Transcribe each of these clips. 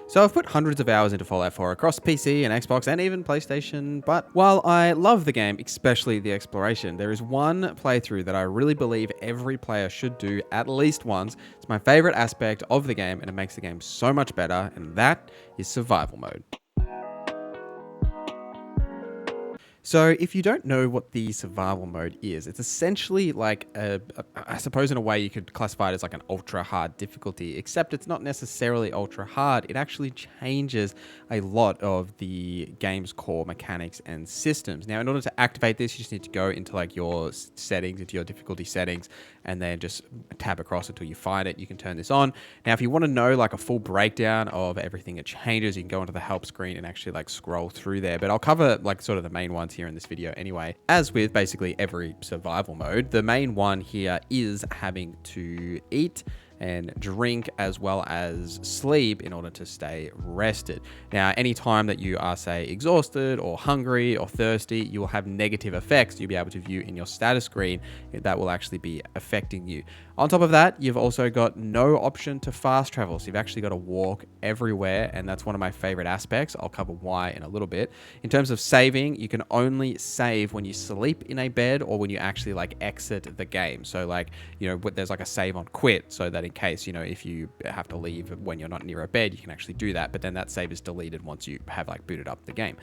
So I've put hundreds of hours into Fallout 4 across PC and Xbox and even PlayStation, but while I love the game, especially the exploration, there is one playthrough that I really believe every player should do at least once. It's my favorite aspect of the game and it makes the game so much better, and that is survival mode. So if you don't know what the survival mode is, it's essentially like I suppose in a way you could classify it as like an ultra hard difficulty, except it's not necessarily ultra hard. It actually changes a lot of the game's core mechanics and systems. Now, in order to activate this, you just need to go into like your settings, into your difficulty settings, and then just tab across until you find it. You can turn this on. Now, if you want to know like a full breakdown of everything it changes, you can go into the help screen and actually like scroll through there. But I'll cover like sort of the main ones here in this video anyway. As with basically every survival mode, the main one here is having to eat and drink as well as sleep in order to stay rested. Now, anytime that you are, say, exhausted or hungry or thirsty, you will have negative effects you'll be able to view in your status screen that will actually be affecting you. On top of that, you've also got no option to fast travel. So you've actually got to walk everywhere, and that's one of my favorite aspects. I'll cover why in a little bit. In terms of saving, you can only save when you sleep in a bed or when you actually like exit the game. So like, you know, there's like a save on quit, so that in case, you know, if you have to leave when you're not near a bed, you can actually do that. But then that save is deleted once you have like booted up the game.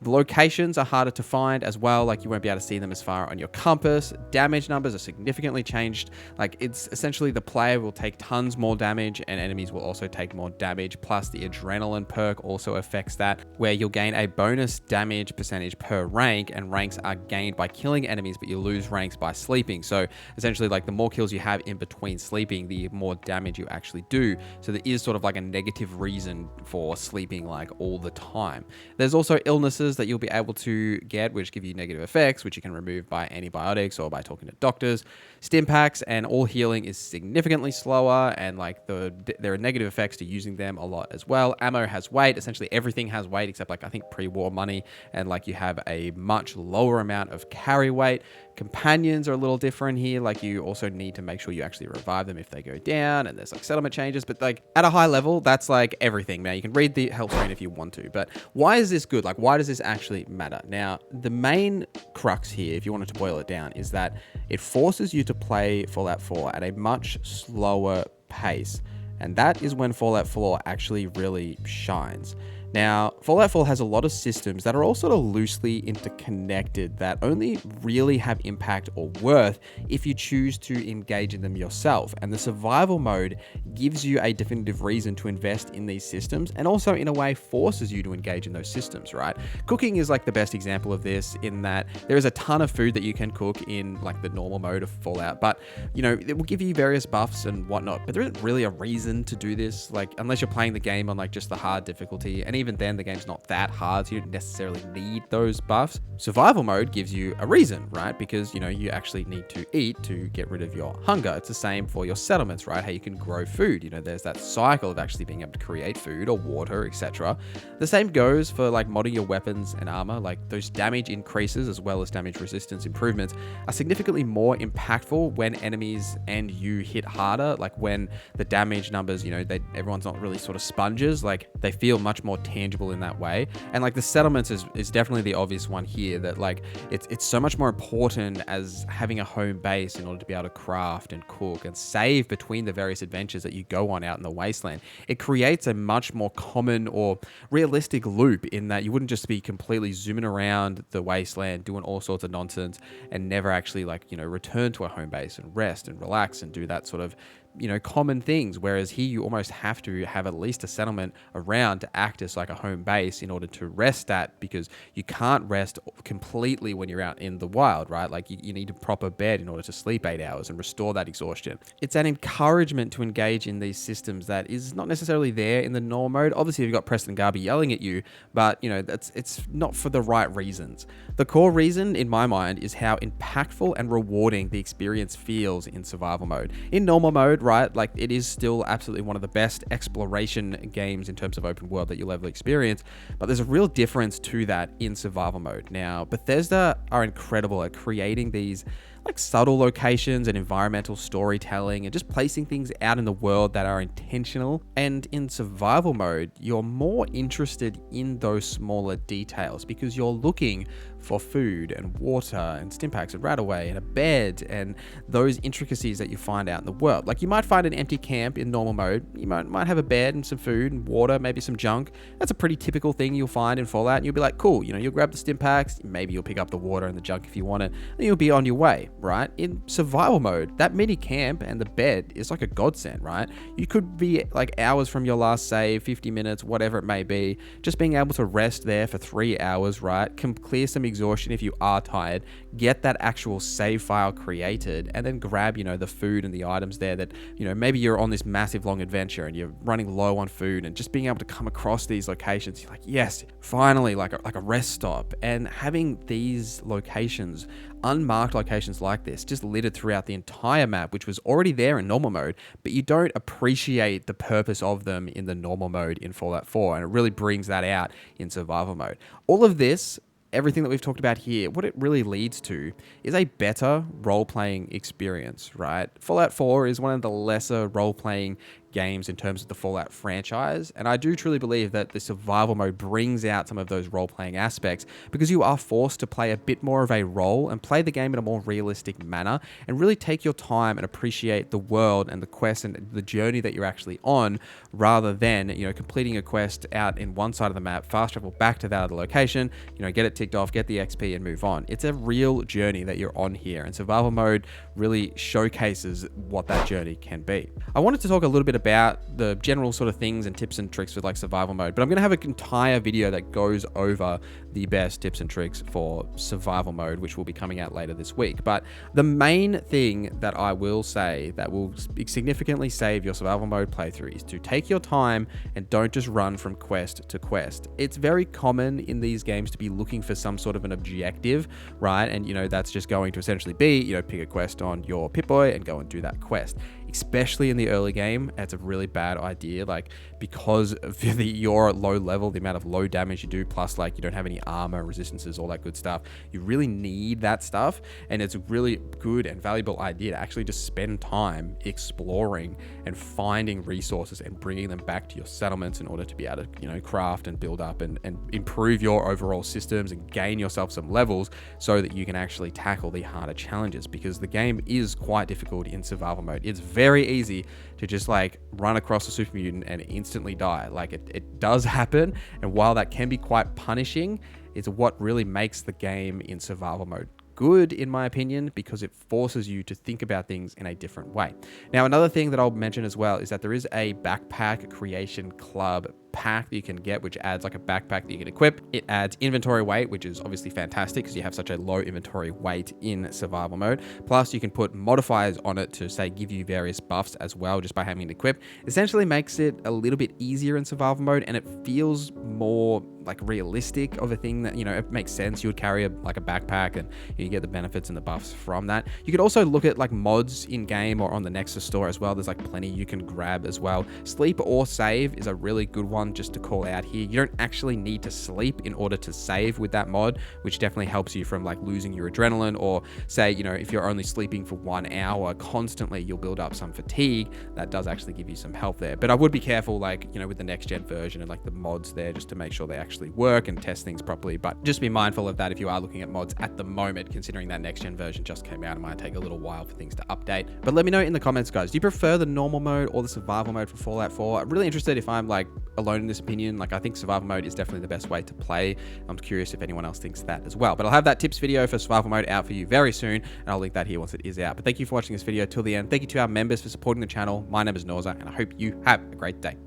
The locations are harder to find as well. Like you won't be able to see them as far on your compass. Damage numbers are significantly changed. Like it's essentially the player will take tons more damage and enemies will also take more damage. Plus the adrenaline perk also affects that, where you'll gain a bonus damage percentage per rank, and ranks are gained by killing enemies, but you lose ranks by sleeping. So essentially like the more kills you have in between sleeping, the more damage you actually do. So there is sort of like a negative reason for sleeping like all the time. There's also illnesses that you'll be able to get which give you negative effects, which you can remove by antibiotics or by talking to doctors. Stim packs and all healing is significantly slower, and like there are negative effects to using them a lot as well. Ammo has weight. Essentially everything has weight except like I think pre-war money, and like you have a much lower amount of carry weight. Companions are a little different here. Like you also need to make sure you actually revive them if they go down, and there's like settlement changes, but like at a high level, that's like everything. Now you can read the help screen if you want to, but why is this good? Like why does this actually matter? Now, the main crux here, if you wanted to boil it down, is that it forces you to play Fallout 4 at a much slower pace. And that is when Fallout 4 actually really shines. Now, Fallout 4 has a lot of systems that are all sort of loosely interconnected that only really have impact or worth if you choose to engage in them yourself. And the survival mode gives you a definitive reason to invest in these systems, and also in a way forces you to engage in those systems, right? Cooking is like the best example of this, in that there is a ton of food that you can cook in like the normal mode of Fallout, but you know, it will give you various buffs and whatnot, but there isn't really a reason to do this, like unless you're playing the game on like just the hard difficulty, and even then the game's not that hard, so you don't necessarily need those buffs. Survival mode gives you a reason, right? Because, you know, you actually need to eat to get rid of your hunger. It's the same for your settlements, right? How you can grow food. You know, there's that cycle of actually being able to create food or water, etc. The same goes for like modding your weapons and armor. Like those damage increases as well as damage resistance improvements are significantly more impactful when enemies and you hit harder. Like when the damage numbers, you know, everyone's not really sort of sponges, like they feel much more tangible in that way. And like the settlements is definitely the obvious one here, that like it's so much more important as having a home base in order to be able to craft and cook and save between the various adventures that you go on out in the wasteland. It creates a much more common or realistic loop, in that you wouldn't just be completely zooming around the wasteland doing all sorts of nonsense and never actually like, you know, return to a home base and rest and relax and do that sort of, you know, common things. Whereas here you almost have to have at least a settlement around to act as like a home base in order to rest at, because you can't rest completely when you're out in the wild, right? Like you need a proper bed in order to sleep 8 hours and restore that exhaustion. It's an encouragement to engage in these systems that is not necessarily there in the normal mode. Obviously you've got Preston Garvey yelling at you, but you know, it's not for the right reasons. The core reason in my mind is how impactful and rewarding the experience feels in survival mode. In normal mode, right, like it is still absolutely one of the best exploration games in terms of open world that you'll ever experience, but there's a real difference to that in survival mode. Now, Bethesda are incredible at creating these like subtle locations and environmental storytelling and just placing things out in the world that are intentional. And in survival mode, you're more interested in those smaller details because you're looking for food and water and stim packs and RadAway and a bed and those intricacies that you find out in the world. Like you might find an empty camp in normal mode. You might have a bed and some food and water, maybe some junk. That's a pretty typical thing you'll find in Fallout. And you'll be like, cool, you'll grab the stim packs, maybe you'll pick up the water and the junk if you want it, and you'll be on your way, right? In survival mode, that mini camp and the bed is like a godsend, right? You could be like hours from your last save, 50 minutes, whatever it may be, just being able to rest there for 3 hours, right? Can clear some exhaustion if you are tired, get that actual save file created, and then grab, the food and the items there that, maybe you're on this massive long adventure and you're running low on food, and just being able to come across these locations, you're like, yes, finally, like a rest stop. And having these locations, unmarked locations like this, just littered throughout the entire map, which was already there in normal mode, but you don't appreciate the purpose of them in the normal mode in Fallout 4, and it really brings that out in survival mode. All of this, everything that we've talked about here, what it really leads to is a better role-playing experience, right? Fallout 4 is one of the lesser role-playing games in terms of the Fallout franchise, and I do truly believe that the survival mode brings out some of those role-playing aspects because you are forced to play a bit more of a role and play the game in a more realistic manner and really take your time and appreciate the world and the quest and the journey that you're actually on, rather than completing a quest out in one side of the map, fast travel back to that other location, get it ticked off, get the XP and move on. It's a real journey that you're on here, and survival mode really showcases what that journey can be. I wanted to talk a little bit about the general sort of things and tips and tricks with like survival mode, but I'm going to have an entire video that goes over the best tips and tricks for survival mode, which will be coming out later this week. But the main thing that I will say that will significantly save your survival mode playthrough is to take your time and don't just run from quest to quest. It's very common in these games to be looking for some sort of an objective, right? And that's just going to essentially be, pick a quest on your Pip-Boy and go and do that quest. Especially in the early game, it's a really bad idea, like because of your low level, the amount of low damage you do, plus like you don't have any armor, resistances, all that good stuff. You really need that stuff, and it's a really good and valuable idea to actually just spend time exploring and finding resources and bringing them back to your settlements in order to be able to craft and build up and improve your overall systems and gain yourself some levels so that you can actually tackle the harder challenges, because the game is quite difficult in survival mode. It's very easy to just like run across a super mutant and instantly die. Like it does happen, and while that can be quite punishing, it's what really makes the game in survival mode good, in my opinion, because it forces you to think about things in a different way. Now, another thing that I'll mention as well is that there is a backpack creation club pack that you can get, which adds like a backpack that you can equip. It adds inventory weight, which is obviously fantastic because you have such a low inventory weight in survival mode. Plus, you can put modifiers on it to say give you various buffs as well just by having it equipped. Essentially makes it a little bit easier in survival mode, and it feels more like realistic of a thing that it makes sense. You would carry a backpack, and you get the benefits and the buffs from that. You could also look at like mods in game or on the Nexus store as well. There's like plenty you can grab as well. Sleep or save is a really good one just to call out here. You don't actually need to sleep in order to save with that mod, which definitely helps you from like losing your adrenaline, or say if you're only sleeping for 1 hour constantly, you'll build up some fatigue. That does actually give you some help there. But I would be careful with the next gen version and like the mods there, just to make sure they actually work and test things properly. But just be mindful of that if you are looking at mods at the moment, considering that next gen version just came out. It might take a little while for things to update. But let me know in the comments, guys, do you prefer the normal mode or the survival mode for Fallout 4? I'm really interested if I'm like alone in this opinion. Like I think survival mode is definitely the best way to play. I'm curious if anyone else thinks that as well. But I'll have that tips video for survival mode out for you very soon, and I'll link that here once it is out. But thank you for watching this video till the end. Thank you to our members for supporting the channel. My name is NorZZa, and I hope you have a great day.